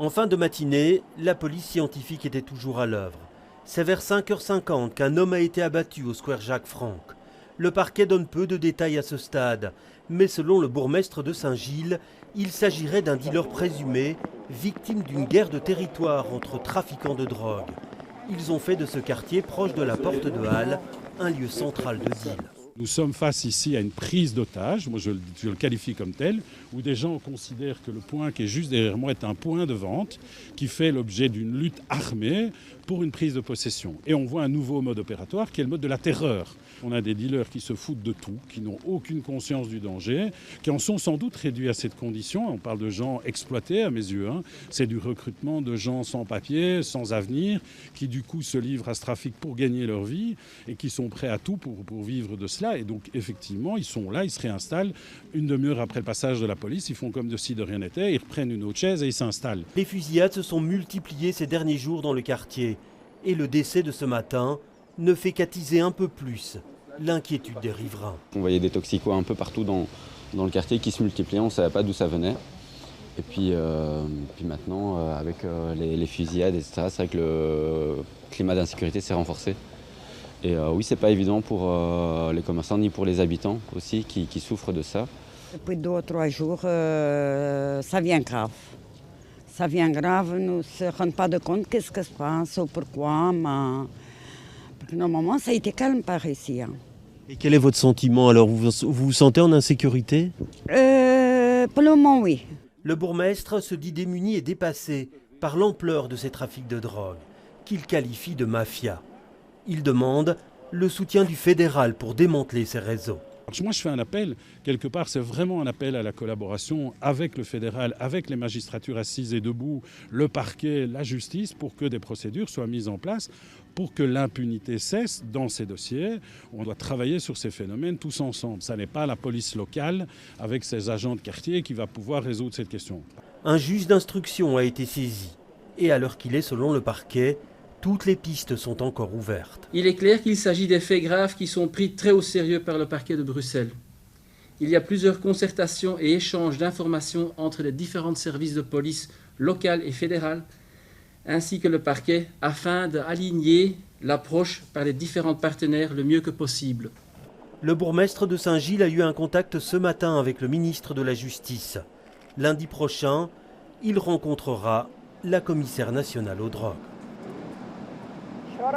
En fin de matinée, la police scientifique était toujours à l'œuvre. C'est vers 5h50 qu'un homme a été abattu au square Jacques Franck. Le parquet donne peu de détails à ce stade, mais selon le bourgmestre de Saint-Gilles, il s'agirait d'un dealer présumé, victime d'une guerre de territoire entre trafiquants de drogue. Ils ont fait de ce quartier proche de la porte de Halle un lieu central de deal. Nous sommes face ici à une prise d'otage, moi je le qualifie comme tel, où des gens considèrent que le point qui est juste derrière moi est un point de vente qui fait l'objet d'une lutte armée pour une prise de possession. Et on voit un nouveau mode opératoire qui est le mode de la terreur. On a des dealers qui se foutent de tout, qui n'ont aucune conscience du danger, qui en sont sans doute réduits à cette condition. On parle de gens exploités à mes yeux. C'est du recrutement de gens sans papier, sans avenir, qui du coup se livrent à ce trafic pour gagner leur vie et qui sont prêts à tout pour vivre de cela. Et donc effectivement, ils sont là, ils se réinstallent. Une demi-heure après le passage de la police, ils font comme de si de rien n'était, ils reprennent une autre chaise et ils s'installent. Les fusillades se sont multipliées ces derniers jours dans le quartier. Et le décès de ce matin ne fait qu'attiser un peu plus l'inquiétude des riverains. On voyait des toxicos un peu partout dans le quartier qui se multipliaient, on ne savait pas d'où ça venait. Et puis maintenant, avec les fusillades, etc., c'est vrai que le climat d'insécurité s'est renforcé. Et oui, c'est pas évident pour les commerçants ni pour les habitants aussi qui souffrent de ça. Depuis 2 ou 3 jours, ça vient grave. Ça vient grave, nous ne se rendons pas de compte qu'est-ce qui se passe ou pourquoi. Mais... Parce que normalement, ça a été calme par ici. Et quel est votre sentiment alors? Vous vous sentez en insécurité? Pour le moment, oui. Le bourgmestre se dit démuni et dépassé par l'ampleur de ces trafics de drogue, qu'il qualifie de mafia. Il demande le soutien du fédéral pour démanteler ces réseaux. Moi, je fais un appel, quelque part, c'est vraiment un appel à la collaboration avec le fédéral, avec les magistratures assises et debout, le parquet, la justice, pour que des procédures soient mises en place, pour que l'impunité cesse dans ces dossiers. On doit travailler sur ces phénomènes tous ensemble. Ça n'est pas la police locale, avec ses agents de quartier, qui va pouvoir résoudre cette question. Un juge d'instruction a été saisi. Et à l'heure qu'il est, selon le parquet, toutes les pistes sont encore ouvertes. Il est clair qu'il s'agit des faits graves qui sont pris très au sérieux par le parquet de Bruxelles. Il y a plusieurs concertations et échanges d'informations entre les différents services de police locales et fédérales, ainsi que le parquet, afin d'aligner l'approche par les différents partenaires le mieux que possible. Le bourgmestre de Saint-Gilles a eu un contact ce matin avec le ministre de la Justice. Lundi prochain, il rencontrera la commissaire nationale aux drogues.